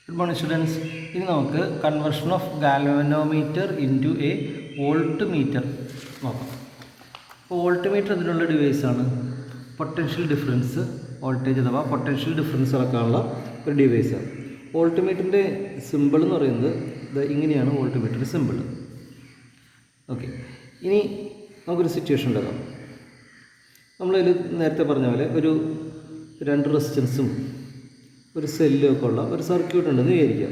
Good morning students. ഇനി നമുക്ക് conversion of galvanometer into A voltmeter നോക്കാം. അപ്പോൾ വോൾട്ട്മീറ്റർ ഇതിനുള്ള ഡിവൈസാണ്. പൊട്ടൻഷ്യൽ ഡിഫറൻസ് വോൾട്ടേജ് അഥവാ പൊട്ടൻഷ്യൽ ഡിഫറൻസ് അളക്കാനുള്ള ഒരു ഡിവൈസാണ്. വോൾട്ട്മീറ്ററിൻ്റെ സിമ്പിൾ എന്ന് പറയുന്നത് ഇങ്ങനെയാണ് വോൾട്ട്മീറ്ററിൻ്റെ സിമ്പിൾ. ഓക്കെ, ഇനി നമുക്കൊരു സിറ്റുവേഷൻ ഉണ്ടാകാം. നമ്മളതിൽ നേരത്തെ പറഞ്ഞ പോലെ ഒരു 2 റെസിസ്റ്റൻസും ഒരു സെല്ലും ഒക്കെ ഉള്ള ഒരു സർക്യൂട്ട് ഉണ്ടെന്ന് വിചാരിക്കാം.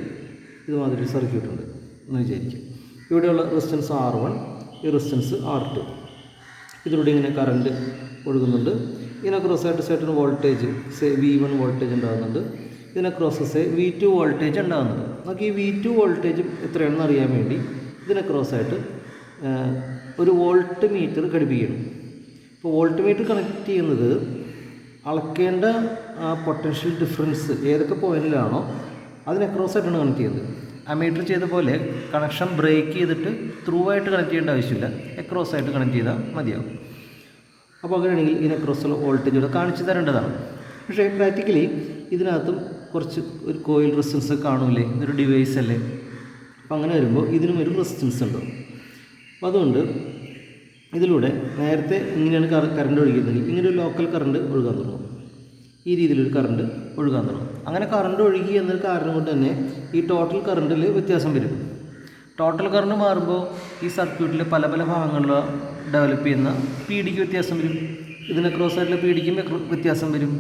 ഇതുമാതിരി ഒരു സർക്യൂട്ട് ഉണ്ട് എന്ന് വിചാരിക്കാം. ഇവിടെയുള്ള റെസിസ്റ്റൻസ് R1, ഈ റെസിസ്റ്റൻസ് R2. ഇതിലൂടെ ഇങ്ങനെ കറണ്ട് ഒഴുകുന്നുണ്ട്. ഇതിനെ ക്രോസായിട്ട് സെർട്ടൺ വോൾട്ടേജ് V1 വോൾട്ടേജ് ഉണ്ടാകുന്നുണ്ട്. ഇതിനെ ക്രോസസ് V2 വോൾട്ടേജ് ഉണ്ടാകുന്നുണ്ട്. നമുക്ക് ഈ V2 വോൾട്ടേജ് എത്രയാണെന്ന് അറിയാൻ വേണ്ടി ഇതിനെ ക്രോസായിട്ട് ഒരു വോൾട്ട് മീറ്റർ ഘടിപ്പിക്കണം. ഇപ്പോൾ വോൾട്ട് മീറ്റർ കണക്ട് ചെയ്യുന്നത് അളക്കേണ്ട ആ പൊട്ടൻഷ്യൽ ഡിഫറൻസ് ഏതൊക്കെ പോയിന്റിലാണോ അതിന് അക്രോസായിട്ടാണ് കണക്ട് ചെയ്യുന്നത്. ആ മീറ്റർ ചെയ്ത പോലെ കണക്ഷൻ ബ്രേക്ക് ചെയ്തിട്ട് ത്രൂ ആയിട്ട് കണക്ട് ചെയ്യേണ്ട ആവശ്യമില്ല, അക്രോസ് ആയിട്ട് കണക്ട് ചെയ്താൽ മതിയാവും. അപ്പോൾ അങ്ങനെയാണെങ്കിൽ ഇതിന് അക്രോസുള്ള വോൾട്ടേജ് ഇവിടെ കാണിച്ചു തരേണ്ടതാണ്. പക്ഷേ പ്രാക്ടിക്കലി ഇതിനകത്തും കുറച്ച് ഒരു കോയിൽ റെസിസ്റ്റൻസ് കാണില്ലേ, ഇതൊരു ഡിവൈസ് അല്ലേ. അപ്പോൾ അങ്ങനെ വരുമ്പോൾ ഇതിനും ഒരു റെസിസ്റ്റൻസ് ഉണ്ടാവും. അപ്പോൾ അതുകൊണ്ട് ഇതിലൂടെ നേരത്തെ ഇങ്ങനെയാണ് കറണ്ട് ഒഴുകിയിരുന്നെങ്കിൽ ഇങ്ങനെ ഒരു ലോക്കൽ കറണ്ട് ഒഴുകാൻ തുടങ്ങും. ഈ രീതിയിലൊരു കറണ്ട് ഒഴുകാൻ തുടങ്ങും. അങ്ങനെ കറണ്ട് ഒഴുകി എന്നൊരു കാരണം കൊണ്ട് തന്നെ ഈ ടോട്ടൽ കറണ്ടിൽ വ്യത്യാസം വരും. ടോട്ടൽ കറണ്ട് മാറുമ്പോൾ ഈ സർക്യൂട്ടിൽ പല പല ഭാഗങ്ങളിൽ ഡെവലപ്പ് ചെയ്യുന്ന പി ഡിക്ക് വ്യത്യാസം വരും. ഇതിന് ക്രോസ് ആയിട്ടുള്ള പി ഡിക്കും വ്യത്യാസം വരും.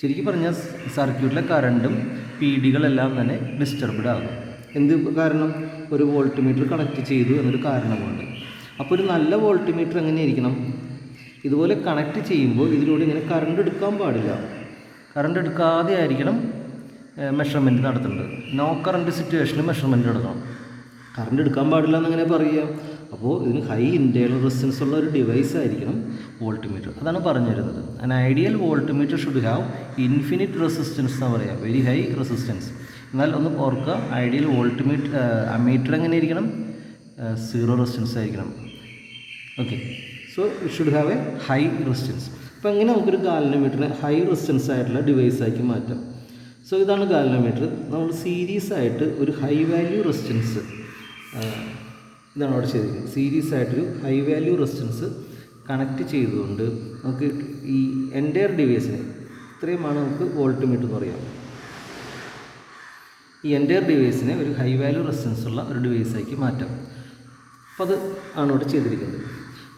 ശരിക്കും പറഞ്ഞാൽ സർക്യൂട്ടിലെ കറണ്ടും പി ഡികളെല്ലാം തന്നെ ഡിസ്റ്റർബ്ഡ് ആകും. എന്ത് കാരണം? ഒരു വോൾട്ട് മീറ്റർ കണക്ട് ചെയ്തു എന്നൊരു കാരണം കൊണ്ട്. അപ്പോൾ ഒരു നല്ല വോൾട്ട് മീറ്റർ എങ്ങനെയായിരിക്കണം? ഇതുപോലെ കണക്ട് ചെയ്യുമ്പോൾ ഇതിലൂടെ ഇങ്ങനെ കറണ്ട് എടുക്കാൻ പാടില്ല. കറണ്ട് എടുക്കാതെ ആയിരിക്കണം മെഷർമെൻറ്റ് നടത്തേണ്ടത്. നോ കറണ്ട് സിറ്റുവേഷനിൽ മെഷർമെൻറ്റ് എടുക്കണം. കറണ്ട് എടുക്കാൻ പാടില്ല എന്നങ്ങനെ പറയുക. അപ്പോൾ ഇതിന് ഹൈ ഇൻറ്റേർണൽ റെസിസ്റ്റൻസ് ഉള്ള ഒരു ഡിവൈസ് ആയിരിക്കണം വോൾട്ട് മീറ്റർ. അതാണ് പറഞ്ഞു തരുന്നത്. An ideal volt meter should have infinite resistance എന്ന് പറയാം, വെരി ഹൈ റെസിസ്റ്റൻസ്. എന്നാൽ ഒന്ന് ഓർക്കുക, ഐഡിയൽ വോൾട്ട് മീറ്റർ എങ്ങനെ ഇരിക്കണം? 0 റെസിസ്റ്റൻസ് ആയിരിക്കണം. Okay, so it should have A high resistance. അപ്പോൾ എങ്ങനെ നമുക്കൊരു ഗാൽവനോമീറ്ററിനെ ഹൈ റെസിസ്റ്റൻസ് ആയിട്ടുള്ള ഡിവൈസാക്കി മാറ്റാം? സോ ഇതാണ് ഗാൽവനോമീറ്റർ. നമ്മൾ സീരീസ് ആയിട്ട് ഒരു ഹൈ വാല്യൂ റെസിസ്റ്റൻസ്, ഇതാണ് അവിടെ ചെയ്തിരിക്കുന്നത്. സീരീസ് ആയിട്ടൊരു ഹൈ വാല്യൂ റെസിസ്റ്റൻസ് കണക്ട് ചെയ്തുകൊണ്ട് നമുക്ക് ഈ എൻ്റയർ ഡിവൈസിനെ, ഇത്രയുമാണ് നമുക്ക് വോൾട്ട് മീറ്റർ എന്ന് പറയാം. ഈ എൻ്റയർ ഡിവൈസിനെ ഒരു ഹൈ വാല്യൂ റെസിസ്റ്റൻസ് ഉള്ള ഒരു ഡിവൈസാക്കി മാറ്റാം. അപ്പോൾ അത് ആണ് ഇവിടെ ചെയ്തിരിക്കുന്നത്.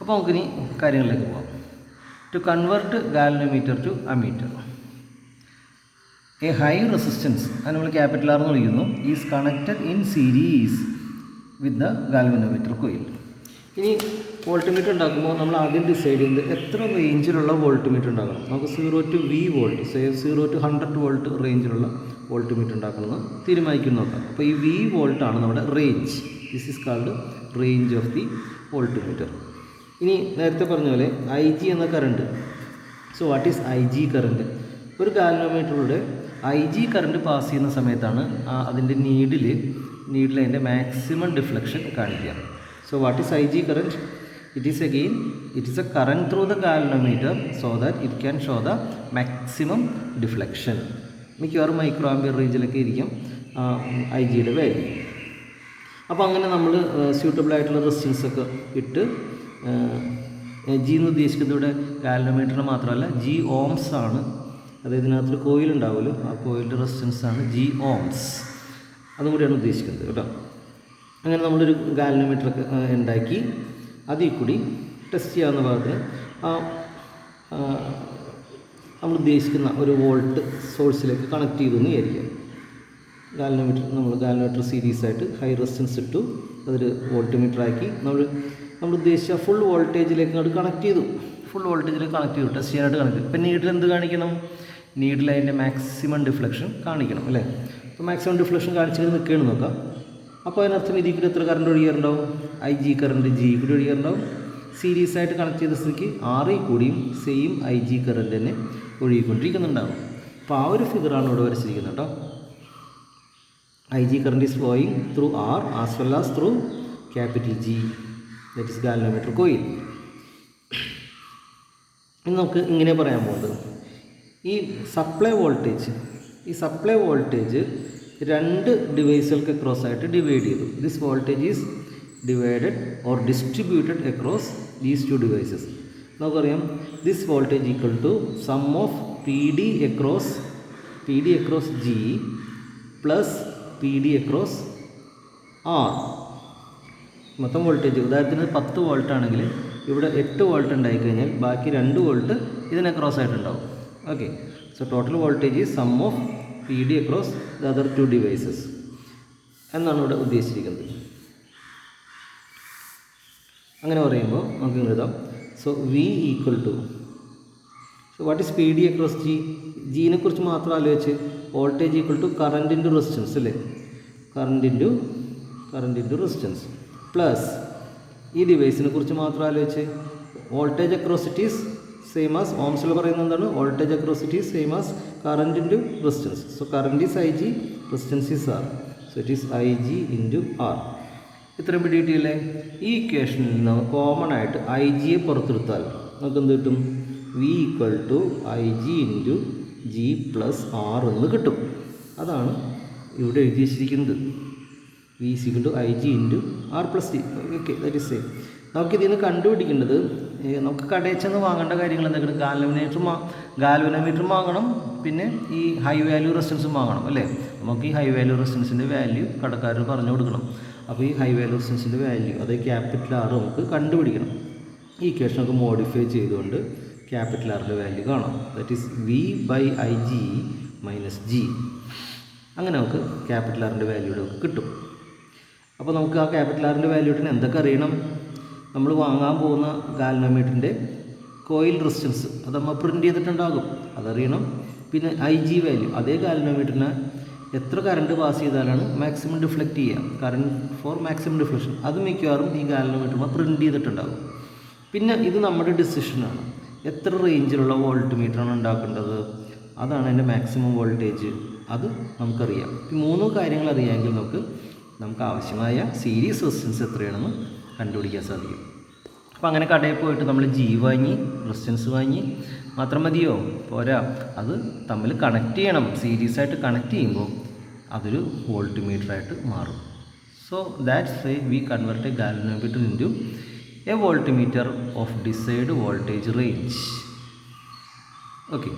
അപ്പോൾ നമുക്കിനി കാര്യങ്ങളിലേക്ക് പോകാം. To convert galvanometer to ammeter, a high resistance, അത് നമ്മൾ ക്യാപിറ്റൽ ആർ എന്ന് വിളിക്കുന്നു, is connected in series with the galvanometer coil. ഇനി വോൾട്ട് മീറ്റർ ഉണ്ടാക്കുമ്പോൾ നമ്മൾ ആദ്യം ഡിസൈഡ് ചെയ്യുന്നത് എത്ര റേഞ്ചിലുള്ള വോൾട്ട് മീറ്റർ ഉണ്ടാക്കണം. നമുക്ക് 0 to V volt, 0 to 100 volt റേഞ്ചിലുള്ള വോൾട്ട് മീറ്റർ ഉണ്ടാക്കണമെന്ന് തീരുമാനിക്കുന്നു നോക്കാം. അപ്പോൾ ഈ V വോൾട്ടാണ് നമ്മുടെ range. This is called range of the volt meter. ഇനി നേരത്തെ പറഞ്ഞ പോലെ IG എന്ന current. So what is IG current? ഒരു ഗാൽവനോമീറ്ററിലൂടെ IG കറണ്ട് പാസ് ചെയ്യുന്ന സമയത്താണ് അതിൻ്റെ നീഡിൽ അതിൻ്റെ മാക്സിമം ഡിഫ്ലക്ഷൻ കാണിക്കുക. So what is IG current? It is A current through the galvanometer so that it can show the maximum deflection. മിക്കവാറും micro ampere റേഞ്ചിലൊക്കെ ഇരിക്കും IG-യുടെ value. അപ്പോൾ അങ്ങനെ നമ്മൾ സ്യൂട്ടബിൾ ആയിട്ടുള്ള റെസിസ്റ്റൻസ് ഒക്കെ ഇട്ട്, G എന്ന് ഉദ്ദേശിക്കുന്നത് ഇവിടെ ഗാൽവനോമീറ്ററിന് മാത്രമല്ല G ഓംസ് ആണ്. അതായത് ഇതിനകത്തൊരു കോയിൽ ഉണ്ടാവുമല്ലോ, ആ കോയിലിൻ്റെ റെസിസ്റ്റൻസ് ആണ് G ഓംസ്. അതും കൂടിയാണ് ഉദ്ദേശിക്കുന്നത് കേട്ടോ. അങ്ങനെ നമ്മളൊരു ഗാൽവനോമീറ്ററൊക്കെ ഉണ്ടാക്കി അതിൽ കൂടി ടെസ്റ്റ് ചെയ്യാവുന്ന ഭാഗത്തിന് നമ്മൾ ഉദ്ദേശിക്കുന്ന ഒരു വോൾട്ട് സോഴ്സിലേക്ക് കണക്ട് ചെയ്തു എന്ന് വിചാരിക്കാം. ഗാൽവനോമീറ്റർ സീരീസ് ആയിട്ട് ഹൈ റെസിസ്റ്റൻസ് ഇട്ടു, അതൊരു വോൾട്ട് മീറ്റർ ആക്കി നമ്മൾ ഉദ്ദേശിച്ച ഫുൾ വോൾട്ടേജിലേക്ക് അങ്ങോട്ട് കണക്ട് ചെയ്തു. ഫുൾ വോൾട്ടേജിലേക്ക് കണക്ട് ചെയ്തു, ടെസ്റ്റ് ചെയ്യാനായിട്ട് കണക്ട് ചെയ്തു. ഇപ്പം നീഡിൽ എന്ത് കാണിക്കണം? നീഡിൽ അതിൻ്റെ മാക്സിമം ഡിഫ്ലക്ഷൻ കാണിക്കണം അല്ലേ. അപ്പോൾ മാക്സിമം ഡിഫ്ലക്ഷൻ കാണിച്ചിട്ട് നിൽക്കുകയാണ് നോക്കാം. അപ്പോൾ അതിനർത്ഥം ഇതിൽ കൂടി എത്ര കറണ്ട് ഒഴുകിയാറുണ്ടാവും? IG കറണ്ട് G കൂടി ഒഴുകിയാറുണ്ടാവും. സീരീസ് ആയിട്ട് കണക്ട് ചെയ്ത സ്ഥിതിക്ക് R കൂടിയും സെയിം IG കറണ്ട് തന്നെ ഒഴുകിക്കൊണ്ടിരിക്കുന്നുണ്ടാവും. അപ്പോൾ ആ ഒരു ഫിഗറാണ് ഇവിടെ വരച്ചിരിക്കുന്നത് കേട്ടോ. IG current is flowing through R as well as through capital G, that is galvanometer coil. ഇനി നമുക്ക് ഇങ്ങനെ പറയാൻ പോകുന്നത്, ഈ സപ്ലൈ വോൾട്ടേജ് രണ്ട് ഡിവൈസുകൾക്ക് അക്രോസ് ആയിട്ട് ഡിവൈഡ് ചെയ്തു. This voltage is divided or distributed across these two devices. നമുക്കറിയാം this voltage equal to sum of P D across G plus P D across R. മൊത്തം വോൾട്ടേജ് ഉദാഹരണത്തിന് 10 വോൾട്ട് ആണെങ്കിൽ ഇവിടെ 8 volt ഉണ്ടായിക്കഴിഞ്ഞാൽ ബാക്കി 2 വോൾട്ട് ഇതിന് അക്രോസ് ആയിട്ടുണ്ടാവും. Okay, so total voltage is sum of P D across the other two devices എന്നാണ് ഇവിടെ ഉദ്ദേശിച്ചിരിക്കുന്നത്. അങ്ങനെ പറയുമ്പോൾ നമുക്ക് എഴുതാം. So V equal to, so what is P D across G? ജീനെ കുറിച്ച് മാത്രം ആലോചിച്ച് voltage equal to current into resistance അല്ലേ, കറണ്ട് ഇൻറ്റു റെസിസ്റ്റൻസ് പ്ലസ് ഈ ഡിവൈസിനെ കുറിച്ച് മാത്രം ആലോചിച്ച് വോൾട്ടേജ് അക്രോസിറ്റീസ് സെയിം ആസ് ഓംസിൽ പറയുന്നത് എന്താണ്? Voltage across it is same as current into resistance. So current is I G, resistance is R. So it is I G into R. ഇത്രയും പിടിയിട്ടില്ലേ? ഈ ഇക്വേഷനിൽ നിന്ന് കോമൺ ആയിട്ട് ഐ ജിയെ പുറത്തെടുത്താൽ നമുക്ക് എന്ത് കിട്ടും? V equal to I G into G plus R എന്ന് കിട്ടും. അതാണ് ഇവിടെ എഴുതി വെച്ചിരിക്കുന്നത്. V is equal to I G into R plus G. Okay, that is same. നമുക്കിതിൽ നിന്ന് കണ്ടുപിടിക്കേണ്ടത്, നമുക്ക് കടയിൽ ചെന്ന് വാങ്ങേണ്ട കാര്യങ്ങൾ എന്തൊക്കെയാണ്? ഗാൽവനോമീറ്റർ വാങ്ങണം, പിന്നെ ഈ ഹൈ വാല്യൂ റെസിസ്റ്റൻസും വാങ്ങണം അല്ലേ. നമുക്ക് ഈ ഹൈ വാല്യൂ റെസിസ്റ്റൻസിൻ്റെ വാല്യൂ കടക്കാർ പറഞ്ഞു കൊടുക്കണം. അപ്പോൾ ഈ ഹൈ വാല്യൂ റെസിസ്റ്റൻസിൻ്റെ വാല്യൂ, അതായത് ക്യാപിറ്റൽ ആർ നമുക്ക് കണ്ടുപിടിക്കണം. ഈ ഇക്വേഷനൊക്കെ മോഡിഫൈ ചെയ്തുകൊണ്ട് ക്യാപിറ്റൽ ആറിൻ്റെ വാല്യൂ കാണാം. That is V by I G minus G. അങ്ങനെ നമുക്ക് ക്യാപിറ്റൽ ആറിൻ്റെ വാല്യൂടെ കിട്ടും. അപ്പോൾ നമുക്ക് ആ ക്യാപിറ്റൽ ആറിൻ്റെ വാല്യൂട്ടിന് എന്തൊക്കെ അറിയണം? നമ്മൾ വാങ്ങാൻ പോകുന്ന ഗാൽവനോമീറ്ററിൻ്റെ കോയിൽ റെസിസ്റ്റൻസ് അത് നമ്മൾ പ്രിൻ്റ് ചെയ്തിട്ടുണ്ടാകും, അതറിയണം. പിന്നെ ഐ ജി വാല്യൂ, അതേ ഗാൽവനോമീറ്ററിന് എത്ര കറണ്ട് പാസ് ചെയ്താലാണ് മാക്സിമം ഡിഫ്ലക്റ്റ് ചെയ്യുക, കറണ്ട് ഫോർ മാക്സിമം ഡിഫ്ലക്ഷൻ, അത് മിക്കവാറും ഈ ഗാൽവനോമീറ്ററിൽ പ്രിൻ്റ് ചെയ്തിട്ടുണ്ടാകും. പിന്നെ ഇത് നമ്മുടെ ഡിസിഷനാണ്, എത്ര റേഞ്ചിലുള്ള വോൾട്ട് മീറ്ററാണ് ഉണ്ടാക്കേണ്ടത്, അതാണ് അതിൻ്റെ മാക്സിമം വോൾട്ടേജ്, അത് നമുക്കറിയാം. ഈ 3 കാര്യങ്ങൾ അറിയാമെങ്കിൽ നമുക്ക് ആവശ്യമായ സീരീസ് റെസിസ്റ്റൻസ് എത്രയാണെന്ന് കണ്ടുപിടിക്കാൻ സാധിക്കും. അപ്പോൾ അങ്ങനെ കടയിൽ പോയിട്ട് നമ്മൾ ജി വാങ്ങി, റെസിസ്റ്റൻസ് വാങ്ങി മാത്രം മതിയോ? പോരാ, അത് തമ്മിൽ കണക്ട് ചെയ്യണം. സീരീസ് ആയിട്ട് കണക്ട് ചെയ്യുമ്പോൾ അതൊരു വോൾട്ട് മീറ്ററായിട്ട് മാറും. So that's why we convert a galvanometer into a voltmeter of desired voltage range. Okay.